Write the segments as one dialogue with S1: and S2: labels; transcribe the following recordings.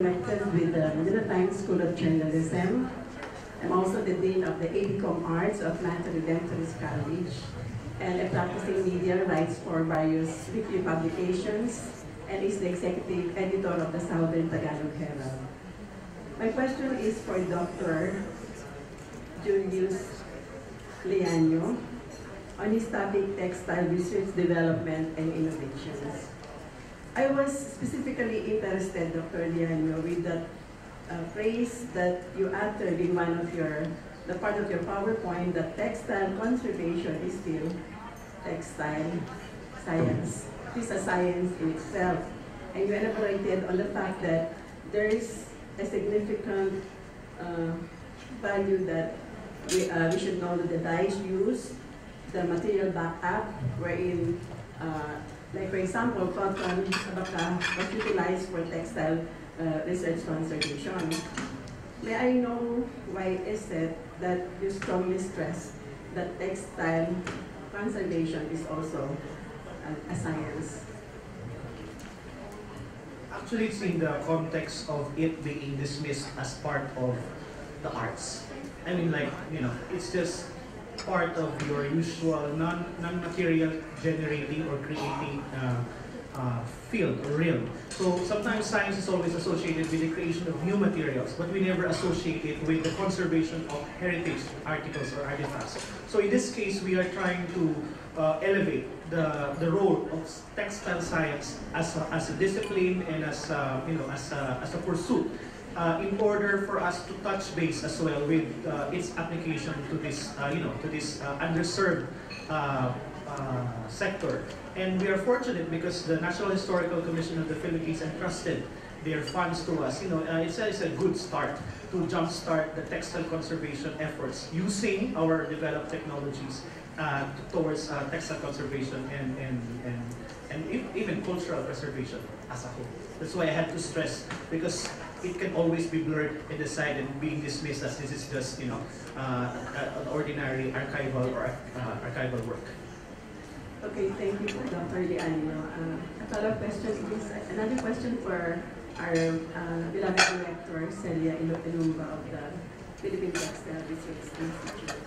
S1: Connected with the Manila Times School of Journalism. I'm also the Dean of the ABCom Arts of Atlanta Redemptorist College, and a practicing media writes for various weekly publications and is the executive editor of the Southern Tagalog Herald. My question is for Dr. Julius Liano on his topic, Textile Research Development and Innovations. I was specifically interested, Dr. Liano, with that phrase that you uttered in one of the part of your PowerPoint, that textile conservation is still textile science. It is a science in itself. And you elaborated on the fact that there is a significant value that we should know that the dyes used, the material backup, wherein like for example, cotton sabaka was utilized for textile research conservation. May I know why is it that you strongly stress that textile conservation is also a science?
S2: Actually, it's in the context of it being dismissed as part of the arts. I mean, like, you know, it's just part of your usual non-material generating or creating field or realm. So sometimes science is always associated with the creation of new materials, but we never associate it with the conservation of heritage articles or artifacts. So in this case, we are trying to elevate the role of textile science as a discipline and as a pursuit. In order for us to touch base as well with its application to this, underserved sector. And we are fortunate because the National Historical Commission of the Philippines entrusted their funds to us. It's a good start to jumpstart the textile conservation efforts using our developed technologies towards textile conservation and even cultural preservation as a whole. That's why I had to stress, because it can always be blurred and decided being dismissed as this is just, an ordinary archival or archival work.
S1: Okay, thank you, Dr. Liano. A follow-up question is another question for our beloved director, CELIA ELUMBA of the Philippine Textile Research Institute.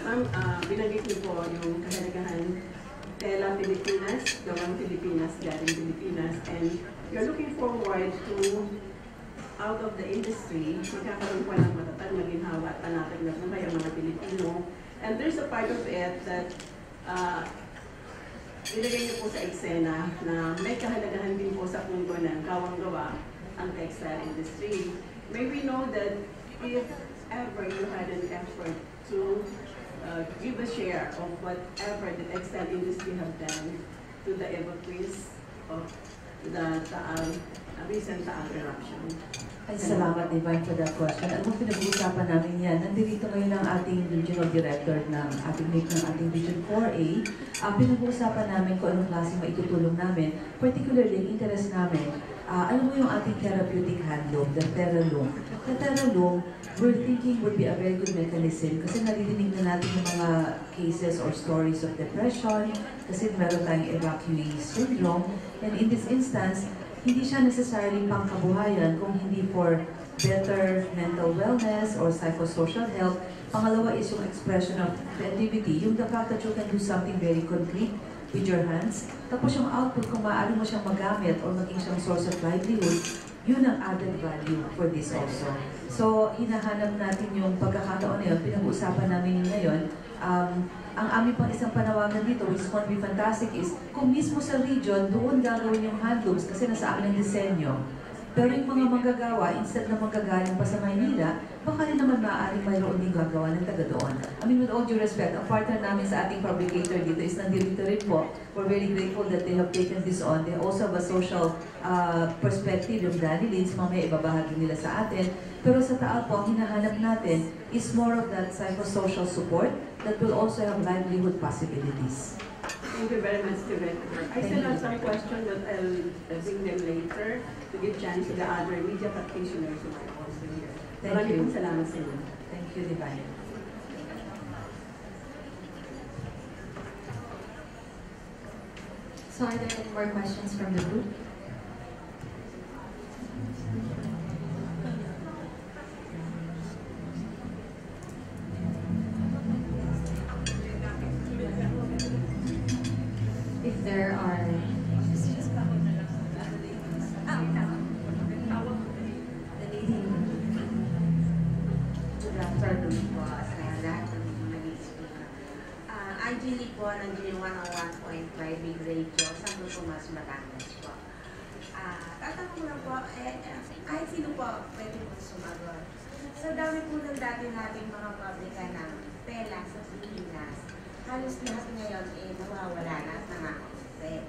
S1: Ma'am, binanggit niyo po yung kahalagahan Tela Pilipinas, gawang Pilipinas, galing Pilipinas, and you're looking forward to out of the industry, magkakaroon po ng matatag na ginhawa at panatag na buhay ang mga Pilipino. And there's a part of it that nilagay niyo po sa eksena na may kahalagahan din po sa punto ng gawang-gawa ang textile industry. May we know that if ever you had an effort to give a share of whatever the textile industry have done to the evacuees of the recent Taal eruption.
S3: Ay, salamat, Divine, for that question. Alam mo, pinag-uusapan namin yan. Nandito ngayon ang ating regional director ng ating Region 4A. Pinag-uusapan namin kung anong klase maitutulong namin. Particularly, interest namin, alam mo yung ating therapeutic handloom, the Tela loom. The Tela loom, we're thinking would be a very good mechanism kasi naririnig na natin yung mga cases or stories of depression kasi meron tayong evacuee syndrome. And in this instance, hindi siya necessarily pangkabuhayan kung hindi for better mental wellness or psychosocial health. Pangalawa is yung expression of creativity, yung the fact that you can do something very concrete with your hands. Tapos yung output, kung maaari mo siyang magamit or maging siyang source of livelihood, yun ang added value for this also. So, hinahanap natin yung pagkakataon na yun, pinag-uusapan namin ngayon. Ang aming pang isang panawagan dito, which is going to be fantastic, is kung mismo sa region, doon gagawin yung handlooms kasi nasa akin ang disenyo. Pero yung mga manggagawa, instead na manggagaling pa sa Maynila, baka rin naman maaaring mayroon din gagawa ng taga doon. I mean, with all due respect, ang partner namin sa ating fabricator dito is nandito rin po. We're very grateful that they have taken this on. They also have a social perspective, yung Danny Lins, mamaya ibabahagi nila sa atin. Pero sa Taal po, ang hinahanap natin is more of that psychosocial support that will also have livelihood possibilities.
S1: Thank you very much, Director. I still have some questions that I'll bring them later to give chance to the other media practitioners who are also here.
S3: Thank you.
S1: Salamat sa inyo.
S3: Thank you, Divine.
S4: So are there any more questions from the group? po, nandiyan yung 101.5 big radio sa Grupo Mas Batangas po. Tatanong ko lang po, kahit sino po pwede po sumagot. Sa dami po ng dati nating mga pabrika ng tela sa Pilipinas, halos lahat ngayon nawawala na at nangakapit.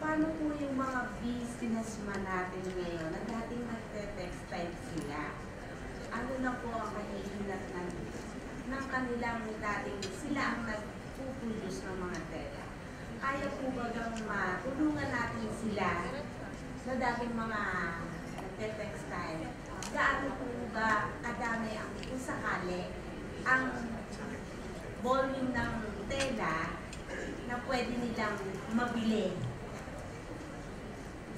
S4: Paano po yung mga businessman natin ngayon na dating nagte-textile sila? Ano na po ang mahihilat ng kanilang dating sila ang nagpuproduce ng mga tela? Kaya po bagang matulungan natin sila na dating mga nagte-textile? Gaano po ba kadami ang kung sakali ang volume ng tela na pwede nilang mabili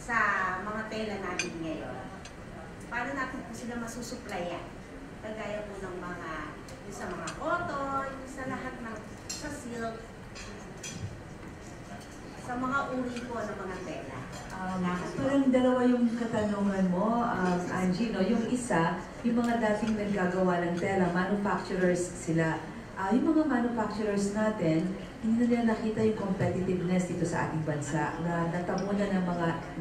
S4: sa mga tela natin ngayon? Paano natin po sila masusuplayan? Kagaya po ng mga, yung sa mga cotton, sa lahat ng, sa silk, sa mga uri po ng mga tela.
S3: Parang dalawa yung katanungan mo, Angie, no? Yung isa, yung mga dating naggagawa ng tela, manufacturers sila. Yung mga manufacturers natin, hindi na nila nakita yung competitiveness dito sa ating bansa na natamunan ng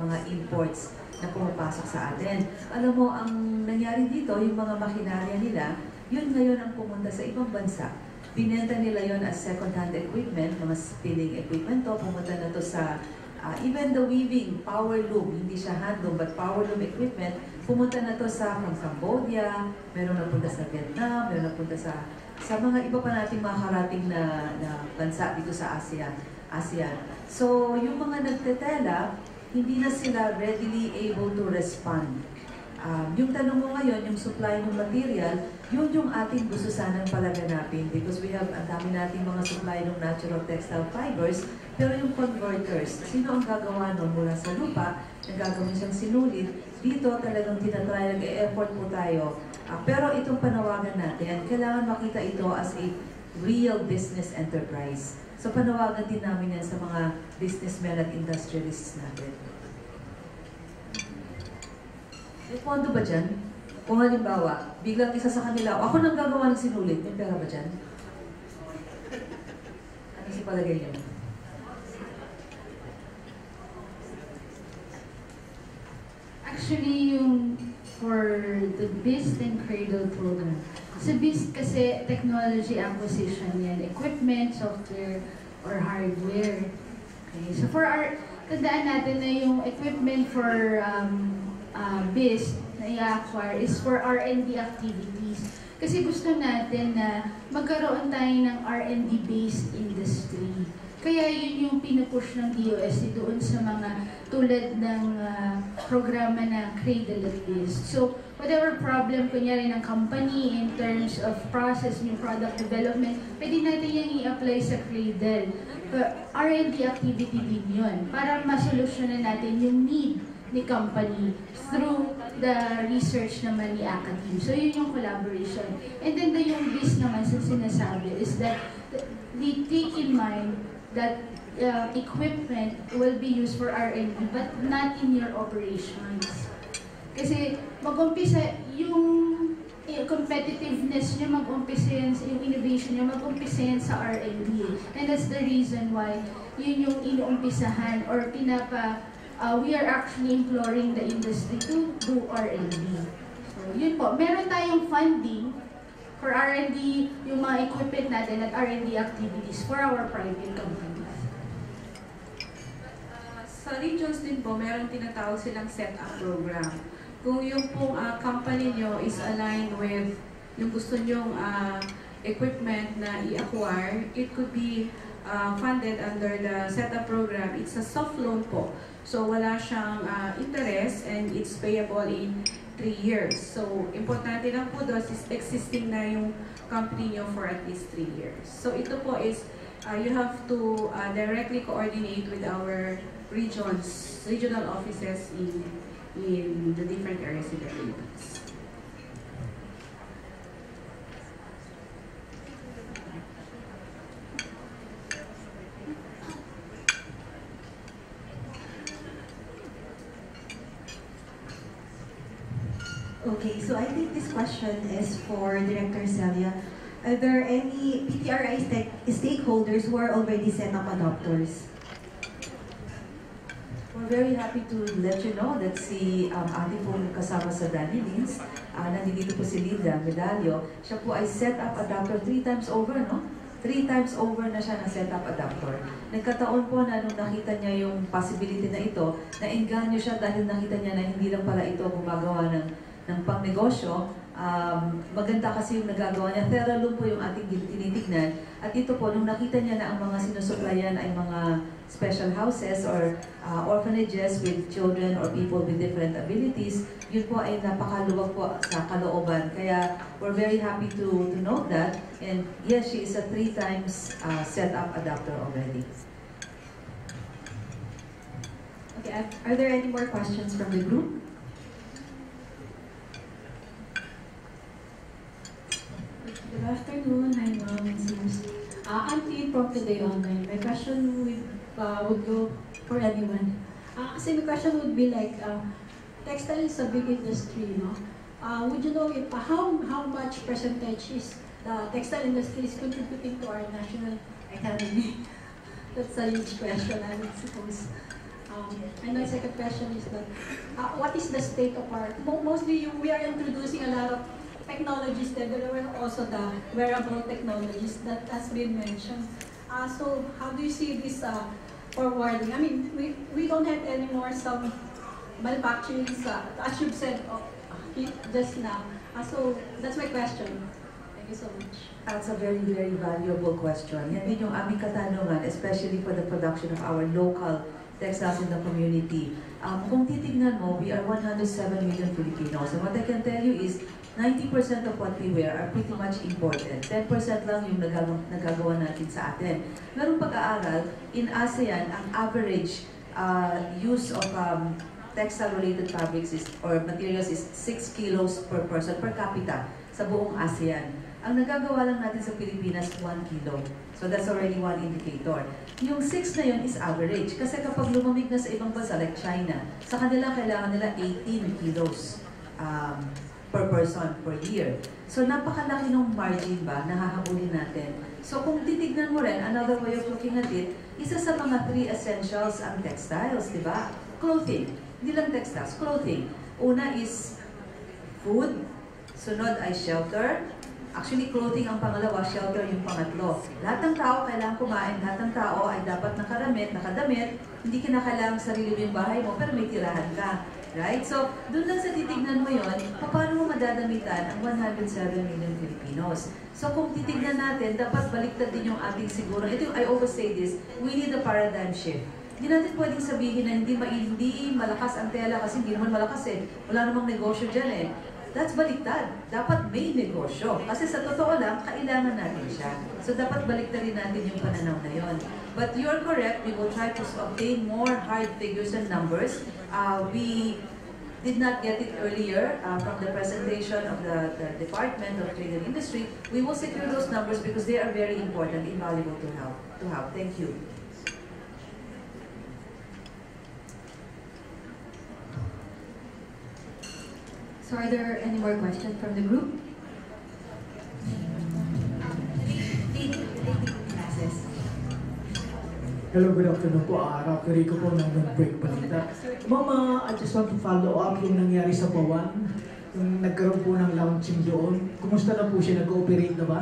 S3: mga imports na pumapasok sa atin. Alam mo, ang nangyari dito, yung mga makinarya nila, yun ngayon ang pumunta sa ibang bansa. Binenta nila yon as second-hand equipment, mga spinning equipment to, pumunta na to sa even the weaving, power loom, hindi siya handloom, but power loom equipment, pumunta na to sa from Cambodia, meron napunta sa Vietnam, meron napunta sa mga iba pa nating mga karating na bansa dito sa ASEAN. So, yung mga nagtetela, hindi na sila readily able to respond. Yung tanong mo ngayon, yung supply ng material, yun yung ating gusto sanang palaganapin because we have, ang dami nating mga supply ng natural textile fibers, pero yung converters, sino ang gagawa nun mula sa lupa, nagagawin siyang sinulit, dito talagang tinatry, nag-e-effort po tayo. Pero itong panawagan natin, kailangan makita ito as a real business enterprise. So panawagan din namin yan sa mga businessmen at industrialists natin. May pondo ba dyan? Kung halimbawa, biglang isa sa kanila, ako nang gagawa ng sinulit, may pera ba dyan? Ano si palagay niyo?
S5: Actually, yung for the BIST and Cradle program. Sa BIST kasi, technology acquisition yan, equipment, software, or hardware. Okay. So for our, tandaan natin na yung equipment for BIST na i-acquire is for R&D activities. Kasi gusto natin na magkaroon tayo ng R&D-based industry. Kaya yun yung pinupush ng DOST doon sa mga tulad ng programa na Cradle at BIST. So, whatever problem kunyari ng company in terms of process, new product development, pwede natin yung i-apply sa Cradle. R&D activity din yun para masolusyonan natin yung need ni company through the research naman ni academe. So, yun yung collaboration. And then, yung BIST naman sa sinasabi is that they take in mind that equipment will be used for R&D but not in your operations. Kasi mag-umpisa yung competitiveness niya, mag-umpisa yan, yung innovation niya, mag-umpisa yan sa R&D. And that's the reason why yun yung inuumpisahan or we are actually imploring the industry to do R&D. So yun po, meron tayong funding for R&D, yung mga equipment natin at R&D activities for our private companies.
S6: Sa regions din po, meron tinatawag silang set-up program. Kung yung pong company nyo is aligned with yung gusto nyong equipment na i-acquire, it could be funded under the set-up program. It's a soft loan po. So wala siyang interest and it's payable in 3 years. So, importante lang po doon is existing na yung company nyo for at least 3 years. So, ito po is, you have to directly coordinate with our regional offices in the different areas in the Philippines.
S7: Okay, so I think this question is for Director CELIA. Are there any PTRI stakeholders who are already set-up adopters?
S3: We're very happy to let you know that si ating pong kasama sa Danny Lins, nandito po si Linda Medallo, siya po ay set-up adapter 3 times over, no? 3 times over na siya na set-up adapter. Nagkataon po na nung nakita niya yung possibility na ito, naengganyo siya dahil nakita niya na hindi lang pala ito gumagawa ng pangnegosyo. Maganda kasi yung nagagawa niya. Tela po yung ating tinitignan. At ito po, nung nakita niya na ang mga sinusuplayan ay mga special houses or orphanages with children or people with different abilities, yun po ay napakaluwag po sa kalooban. Kaya we're very happy to note that. And yes, she is a 3 times set-up adapter already.
S7: Okay, are there any more questions from the group?
S8: Good afternoon, hi ma'am and sirs. I'm Pcieerd from Today Online. My question would go for anyone. Kasi my question would be like, textile is a big industry, no? Would you know if how much percentage is the textile industry is contributing to our national economy? That's a huge question, I would suppose. And my second question is that, what is the state of our, mostly we are introducing a lot of technologies that there were also the wearable technologies that has been mentioned. So how do you see this forwarding? I mean, we don't have any more some manufacturing, as you said just now. So that's my question. Thank you so much.
S3: That's a very, very valuable question. Yan din yung aming katanungan, especially for the production of our local textiles in the community. Kung titignan mo, we are 107 million Filipinos. And what I can tell you is, 90% of what we wear are pretty much imported. 10% lang yung nagagawa natin sa atin. Merong pag-aaral, in ASEAN, ang average use of textile-related fabrics or materials is 6 kilos per person per capita sa buong ASEAN. Ang nagagawa lang natin sa Pilipinas, 1 kilo. So that's already one indicator. Yung 6 na yun is average. Kasi kapag lumamig na sa ibang bansa like China, sa kanila kailangan nila 18 kilos per person per year. So napakalaki ng margin ba na hahabulin natin. So kung titignan mo rin, another way of looking at it, isa sa mga 3 essentials ang textiles, di ba? Clothing. Hindi lang textiles, clothing. Una is food, sunod ay shelter. Actually, clothing ang pangalawa, shelter yung pangatlo. Lahat ng tao kailangan kumain, lahat ng tao ay dapat nakadamit. Hindi kinakailangan sarili mo yung bahay mo, pero may tirahan ka. Right? So, doon lang sa titignan mo yon, paano mo madadamitan ang 107 million Filipinos? So, kung titignan natin, dapat baliktad din yung ating siguro. Ito yung, I always say this, we need a paradigm shift. Hindi natin pwedeng sabihin na hindi malakas ang tela kasi hindi naman malakas eh. Wala namang negosyo dyan eh. That's baliktad. Dapat may negosyo. Kasi sa totoo lang, kailangan natin siya. So dapat baliktarin natin yung pananaw na yon. But you're correct, we will try to obtain more hard figures and numbers. We did not get it earlier from the presentation of the Department of Trade and Industry. We will secure those numbers because they are very important, invaluable to have. Thank you.
S7: So are there any more questions from the group?
S9: Hello, good afternoon po. Rakiri ko po ng break balita. Mama, I just want to follow up yung nangyari sa Bawan. Yung nagkaroon po ng launching doon. Kumusta na po siya? Nag-ooperate na ba?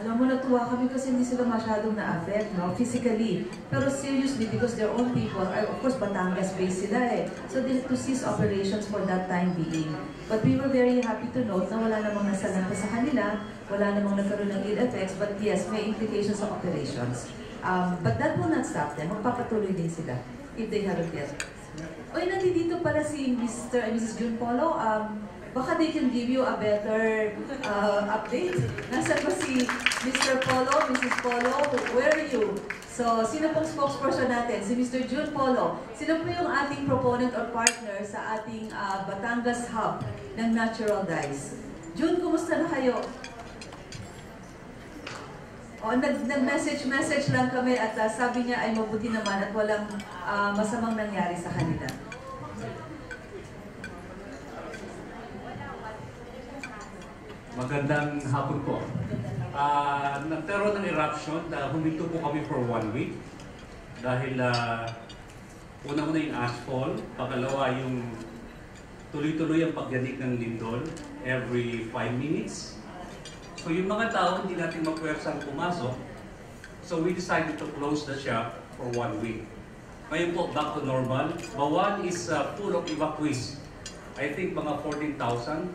S3: Alam mo, natuwa kami kasi hindi sila masyadong na-affect, no? Physically. Pero seriously, because their own people are, of course, Batangas-based sila eh. So they had to cease operations for that time being. But we were very happy to note na wala namang nasalanta sa kanila, wala namang nagkaroon ng ill effects, but yes, may implications of operations. But that will not stop them. Magpapatuloy din sila if they haven't yet. Oy, nandito pala si Mr. and Mrs. June Polo. Baka they can give you a better update. Nasaan ba si Mr. Polo, Mrs. Polo? Where are you? So, sino pong spokesperson natin? Si Mr. June Polo. Sino po yung ating proponent or partner sa ating Batangas Hub ng Natural Dyes? June, kumusta na kayo? Nag-message lang kami at sabi niya ay mabuti naman at walang masamang nangyari sa kanila.
S10: Magandang hapon po. nagkaroon ng eruption, huminto po kami for 1 week. Dahil unang-una yung ashfall, pangalawa yung tuloy-tuloy ang pagyanig ng lindol every 5 minutes. So yung mga tao hindi natin mapwersang pumasok. So we decided to close the shop for 1 week. Ngayon po, back to normal. Bawan is full of evacuees. I think mga 14,000.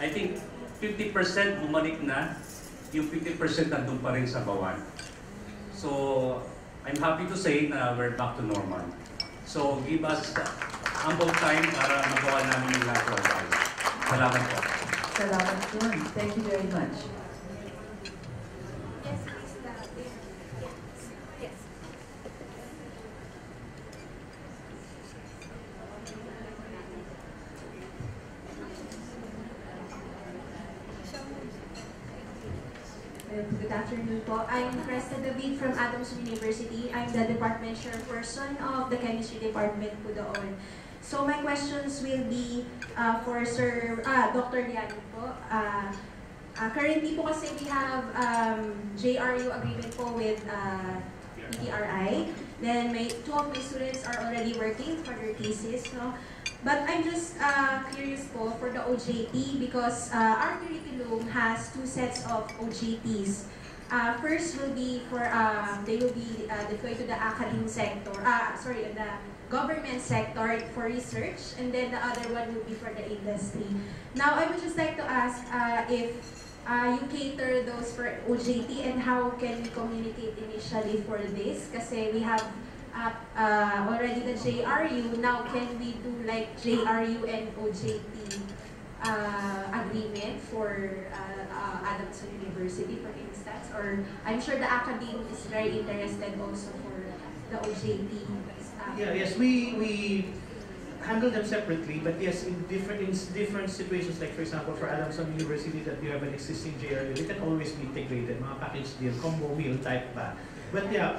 S10: I think 50% bumalik na. Yung 50% nandun pa rin sa Bawan. So, I'm happy to say na we're back to normal. So, give us ample time para magawa namin yung lahat ng bagay. Salamat po.
S3: Salamat po. Thank you very much.
S4: Yes, please. Yes.
S11: Good afternoon po. I'm Cresta David from Adams University. I'm the department chairperson of the chemistry department po doon. So my questions will be for Dr. Liano po. Currently po kasi we have JRU agreement po with PTRI. Then two of my students are already working for their thesis. No? But I'm just curious po for the OJT because our curriculum has 2 sets of OJTs. First will be for, they will be deployed to the academic sector, the government sector for research, and then the other one will be for the industry. Now, I would just like to ask if you cater those for OJT and how can we communicate initially for this? Kasi we have already the JRU, now can we do like JRU and OJT agreement for Adams University, for instance? Or I'm sure the academe is very interested also for the OJT.
S2: Yes, we handle them separately, but yes, in different situations, like for example, for Adams University that you have an existing JRU, it can always be integrated, mga package deal, combo meal type ba. But yeah,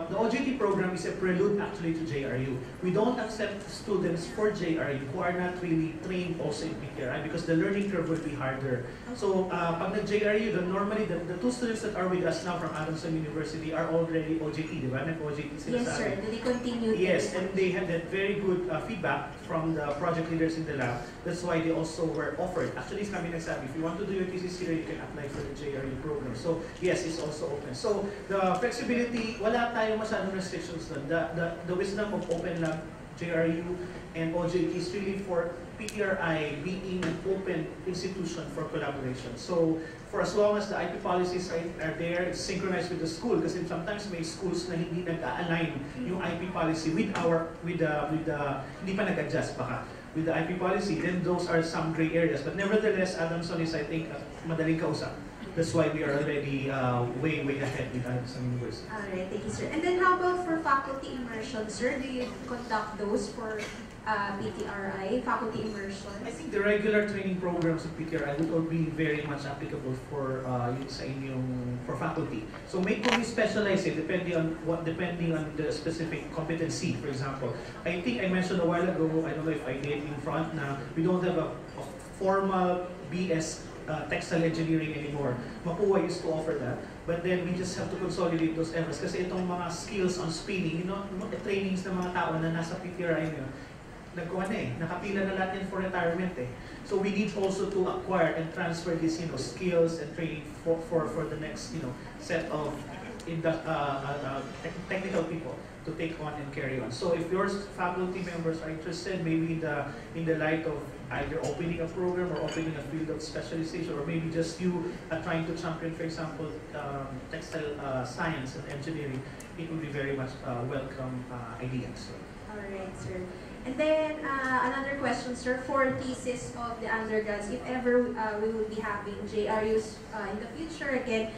S2: the OJT program is a prelude actually to JRU. We don't accept students for JRU who are not really trained also in PTRI because the learning curve will be harder. So pag nag-JRU, normally the 2 students that are with us now from Adams University are already OJT, di ba? Nag-OJT sila
S11: Yes, sir. They continued.
S2: Yes, and they had that very good feedback from the project leaders in the lab. That's why they also were offered. Actually, kami nagsabi, if you want to do your thesis here, you can apply for the JRU program. So yes, it's also open. So the flexibility, wala tayong masyadong restrictions doon. The wisdom of open lab, JRU, and OJT is really for PTRI being an open institution for collaboration. So for as long as the IP policies are there, it's synchronized with the school kasi sometimes may schools na hindi nag-align yung IP policy with hindi pa nag-adjust baka with the IP policy, then those are some gray areas. But nevertheless, Adamson is, I think, madaling kausap. That's why we are already way ahead with Adamson University.
S11: Alright, thank you, sir. And then how about for faculty immersion, sir? Do you conduct those for PTRI, faculty immersion?
S2: I think the regular training programs of PTRI would all be very much applicable for sa inyong for faculty. So may kung specialize it depending on the specific competency. For example, I think I mentioned a while ago, I don't know if I did in front na we don't have a formal BS textile engineering anymore. Mapuwa used to offer that. But then we just have to consolidate those efforts kasi itong mga skills on spinning, the trainings ng mga tao na nasa PTRI nyo, nakapila na lahat yan for retirement eh. So we need also to acquire and transfer these skills and training for the next set of technical people to take on and carry on. So if your faculty members are interested, maybe in the light of either opening a program or opening a field of specialization, or maybe just you trying to champion, for example, textile science and engineering, it would be very much welcome idea. So.
S11: All right, sir. And then another question, sir, for thesis of the undergrads, if ever we will be having JRUs in the future again,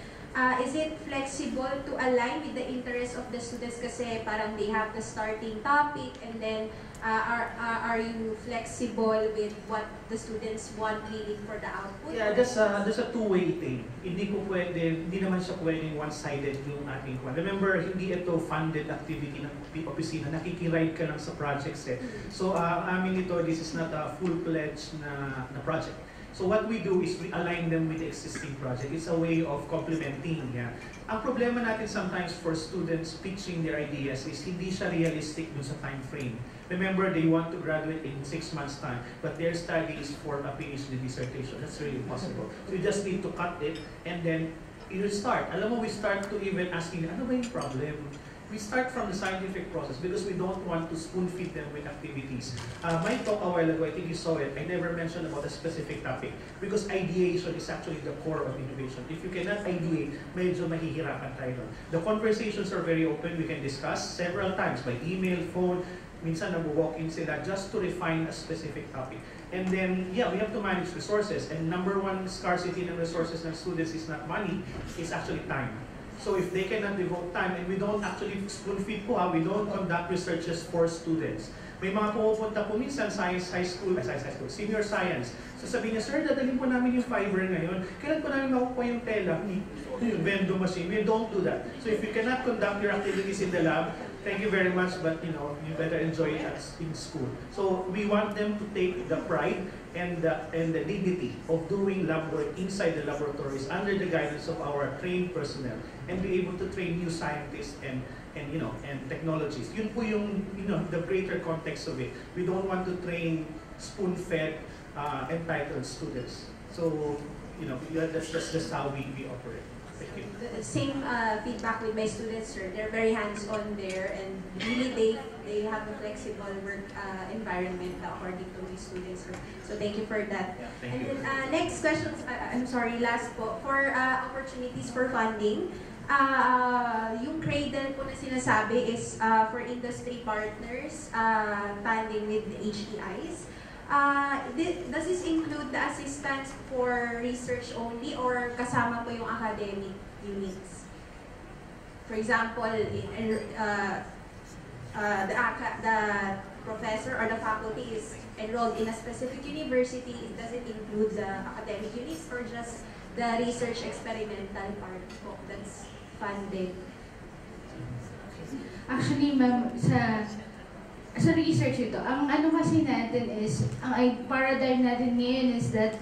S11: is it flexible to align with the interests of the students kasi parang they have the starting topic and then are you flexible with what the students want really for the output?
S2: Yeah, there's a two-way thing. Hindi naman siya pwedeng one-sided yung ating kwan. Remember, hindi ito funded activity ng opisina. Nakikiride ka lang sa projects eh. So, amin ito, this is not a full-fledged na project. So what we do is we align them with the existing project. It's a way of complementing. Yeah. Ang problema natin sometimes for students pitching their ideas is hindi siya realistic dun sa time frame. Remember, they want to graduate in 6 months' time, but their study is for a PhD dissertation. That's really impossible. So you just need to cut it, and then you start. Alam mo, we start to even asking, ano ba yung problem? We start from the scientific process because we don't want to spoon-feed them with activities. My talk a while ago, I think you saw it, I never mentioned about a specific topic because ideation is actually the core of innovation. If you cannot ideate, medyo mahihirapan tayo. The conversations are very open. We can discuss several times by email, phone, minsan nag-walk-in sila just to refine a specific topic. And then, yeah, we have to manage resources. And number one scarcity ng resources ng students is not money, it's actually time. So if they cannot devote time, and we don't actually spoon-feed po, we don't conduct researches for students. May mga pumupunta po minsan science high school, senior science. So sabi niya, sir, dadalhin po namin yung fiber ngayon. Kailan po namin makukuha yung Tela? Yung vendo machine. We don't do that. So if you cannot conduct your activities in the lab, thank you very much, but you better enjoy it in school. So we want them to take the pride and the dignity of doing lab work inside the laboratories under the guidance of our trained personnel and be able to train new scientists and technologies. Yun po yung the greater context of it. We don't want to train spoon-fed entitled students. So that's just how we operate. Thank you.
S11: The same feedback with my students, sir. They're very hands-on there, and really they have a flexible work environment according to my students. So thank you for that.
S2: Yeah, thank
S11: and
S2: you.
S11: then next question. I'm sorry, last po for opportunities for funding. Yung cradle po na sinasabi is for industry partners funding with HEIs. Does this include the assistance for research only or kasama po yung academic units? For example, the professor or the faculty is enrolled in a specific university. Does it include the academic units or just the research experimental part po that's funded?
S5: Actually, ma'am, sa research ito, ang ano kasi natin is, ang paradigm natin ngayon is that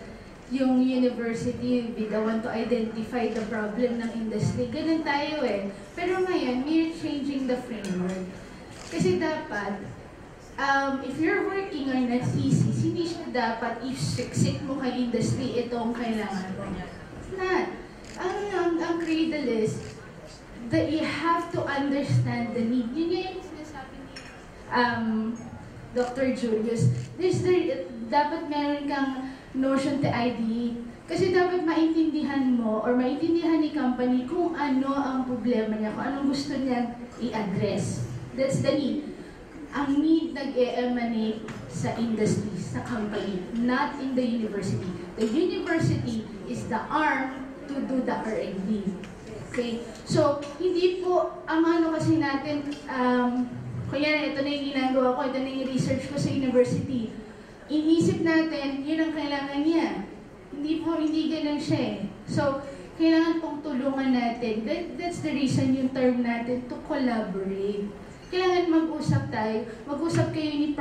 S5: yung university will be the one to identify the problem ng industry. Ganun tayo eh. Pero ngayon, we're changing the framework. Kasi dapat, if you're working on a thesis, hindi siya dapat i-siksik mo kay industry itong kailangan mo. It's not. Ang cradle is that you have to understand the need. Yun yung sinasabi ni Dr. Julius. Dapat meron kang notion to ideate. Kasi dapat maintindihan mo or maintindihan ni company kung ano ang problema niya, kung anong gusto niya i-address. That's the need. Ang need nag-emanate sa industry, sa company, not in the university. The university is the arm to do the R&D. Okay? So, hindi po, ang ano kasi natin, kaya ito na yung ginagawa ko, ito na yung research ko sa university. Inisip natin, yun ang kailangan niya. Hindi ganun siya eh. So, kailangan pong tulungan natin. That's the reason yung term natin, to collaborate. Kailangan mag-usap tayo. Mag-usap kayo ni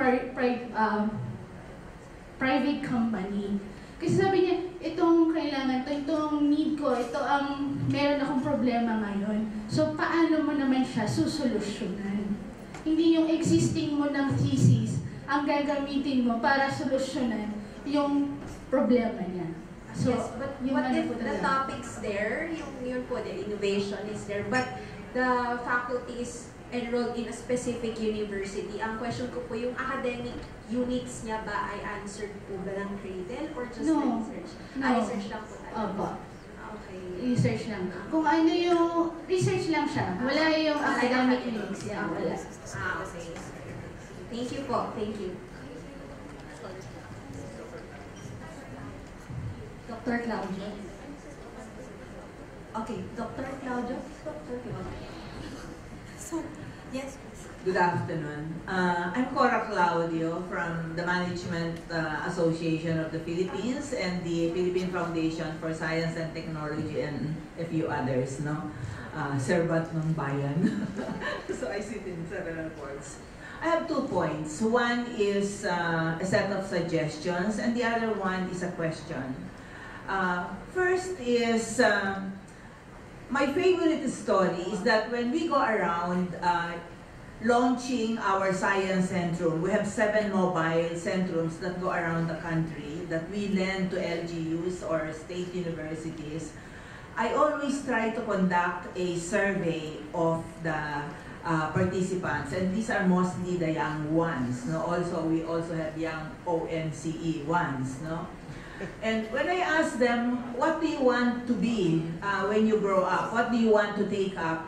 S5: private company. Kasi sabi niya, itong kailangan to, itong need ko, ito ang meron akong problema ngayon. So, paano mo naman siya susolusyonan? Hindi yung existing mo ng thesis ang gagamitin mo para solusyonan yung problema niya. So,
S11: yes, but what if the topics there, yun po, the innovation is there, but the faculty is enrolled in a specific university. Ang question ko po, yung academic units niya ba ay answered po ba ng cradle or just research?
S5: No.
S11: Research lang po tayo.
S5: Opo.
S11: Okay.
S5: Research lang. Kung ano yung, research lang siya. Wala yung academic units. Yeah, wala.
S11: Okay. Thank you po. Thank you.
S7: Dr. Claudio. Okay, Dr. Claudio. Dr. Claudio.
S12: So, yes. Good afternoon. I'm Cora Claudio from the Management Association of the Philippines and the Philippine Foundation for Science and Technology and a few others, no? Servant ng bayan. So I sit in several boards. I have 2 points. One is a set of suggestions, and the other one is a question. First is, my favorite story is that when we go around launching our science centrum, we have 7 mobile centrums that go around the country that we lend to LGUs or state universities. I always try to conduct a survey of the participants, and these are mostly the young ones. No? We also have young ONCE ones. No? And when I ask them, what do you want to be when you grow up? What do you want to take up?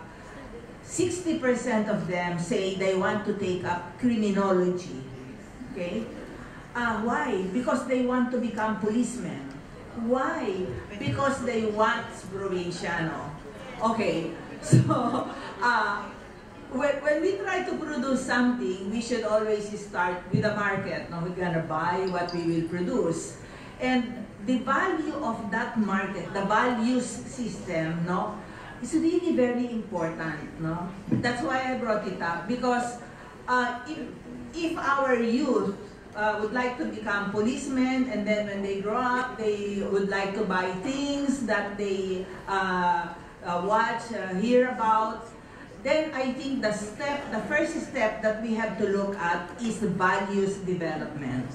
S12: 60% of them say they want to take up criminology. Okay? Why? Because they want to become policemen. Why? Because they want provinciano. Okay, so when we try to produce something, we should always start with the market. No? We're gonna buy what we will produce. And the value of that market, the values system, no, is really very important. No? That's why I brought it up, because if our youth would like to become policemen, and then when they grow up, they would like to buy things that they watch, hear about, then I think the first step that we have to look at is the values development.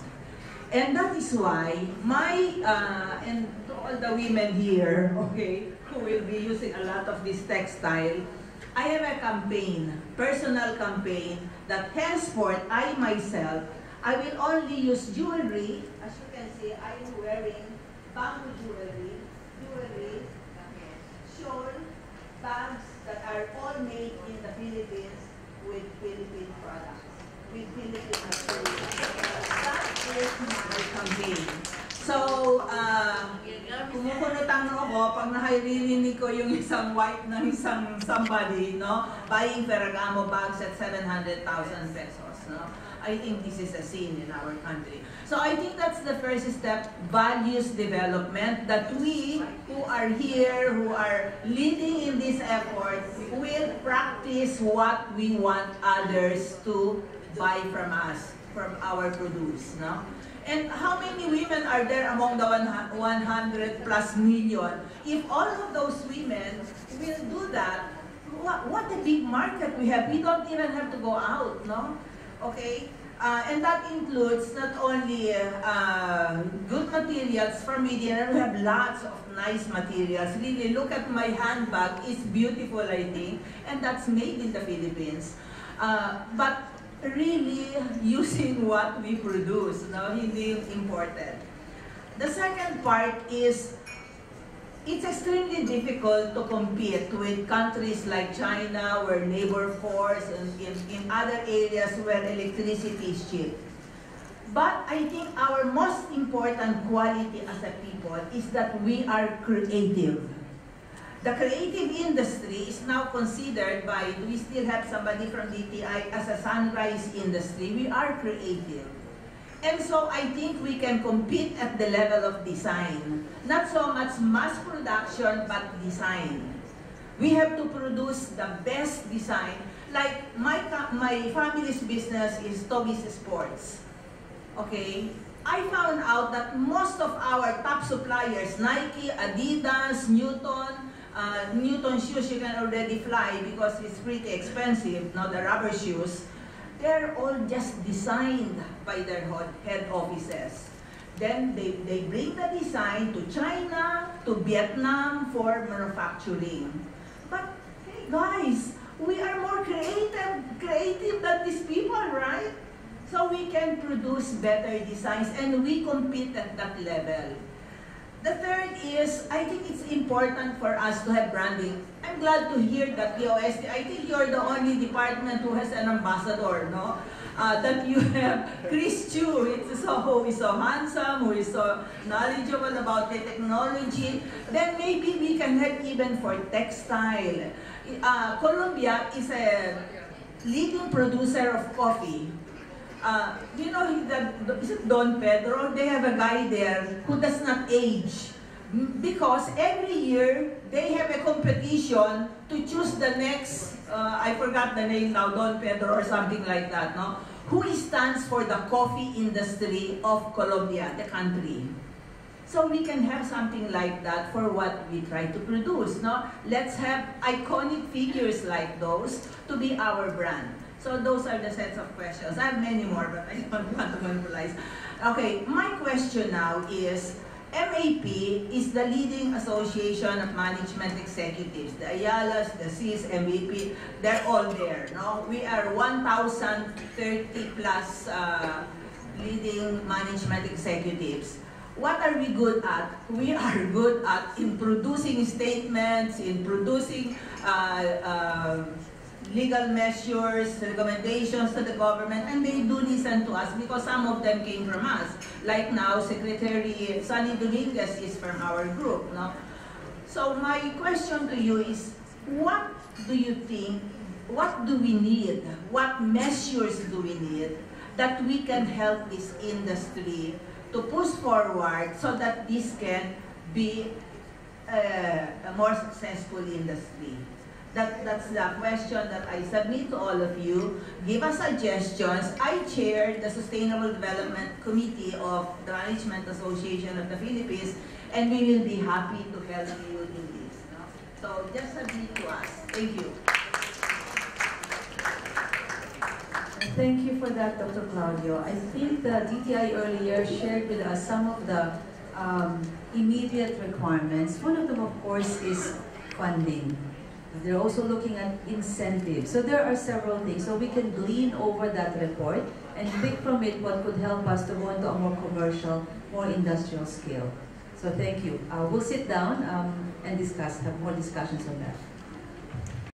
S12: And that is why and to all the women here, okay, who will be using a lot of this textile, I have a campaign, personal campaign, that henceforth, I myself, I will only use jewelry. As you can see, I am wearing bamboo jewelry, shawl, bags that are all made in the Philippines with Philippine products, with Philippine materials. That is my campaign. So, kumukulutang ako pag naririnig ko yung isang wife ng isang somebody, no, buying Ferragamo bags at 700,000 pesos, no. I think this is a scene in our country. So I think that's the first step, values development, that we who are here, who are leading in this effort, will practice what we want others to buy from us, from our produce. No? And how many women are there among the 100+ million? If all of those women will do that, what a big market we have. We don't even have to go out, no? Okay? And that includes not only good materials for media, we have lots of nice materials. Really, look at my handbag, it's beautiful, I think, and that's made in the Philippines. But really using what we produce, no? Hindi imported. The second part is, it's extremely difficult to compete with countries like China, where labor force, and in other areas where electricity is cheap. But I think our most important quality as a people is that we are creative. The creative industry is now considered by, we still have somebody from DTI, as a sunrise industry. We are creative. And so I think we can compete at the level of design. Not so much mass production, but design. We have to produce the best design. Like my family's business is Toby's Sports. Okay? I found out that most of our top suppliers, Nike, Adidas, Newton shoes you can already fly because it's pretty expensive, no, the rubber shoes. They're all just designed by their head offices. Then they bring the design to China, to Vietnam for manufacturing. But hey guys, we are more creative than these people, right? So we can produce better designs and we compete at that level. The third is, I think it's important for us to have branding. I'm glad to hear that DOST, I think you're the only department who has an ambassador, no? That you have Chris Chu, who is so handsome, who is so knowledgeable about the technology. Then maybe we can have even for textile. Colombia is a leading producer of coffee. You know, is it Don Pedro? They have a guy there who does not age. Because every year, they have a competition to choose the next, I forgot the name now, Don Pedro or something like that, no? Who stands for the coffee industry of Colombia, the country. So we can have something like that for what we try to produce, no? Let's have iconic figures like those to be our brand. So those are the sets of questions. I have many more, but I don't want to monopolize. Okay, my question now is, MAP is the leading association of management executives. The Ayalas, the CIS, MAP, they're all there. No? We are 1,030 plus leading management executives. What are we good at? We are good at in producing statements, in producing legal measures, recommendations to the government, and they do listen to us because some of them came from us. Like now, Secretary Sunny Dominguez is from our group. No? So my question to you is, what do you think, what do we need, what measures do we need that we can help this industry to push forward so that this can be a more successful industry? That's the question that I submit to all of you. Give us suggestions. I chair the Sustainable Development Committee of the Management Association of the Philippines, and we will be happy to help you in this. No? So just submit to us. Thank you.
S3: Thank you for that, Dr. Claudio. I think the DTI earlier shared with us some of the immediate requirements. One of them, of course, is funding. They're also looking at incentives. So there are several things. So we can glean over that report and pick from it what could help us to go into a more commercial, more industrial scale. So thank you. We'll sit down and discuss, have more discussions on that.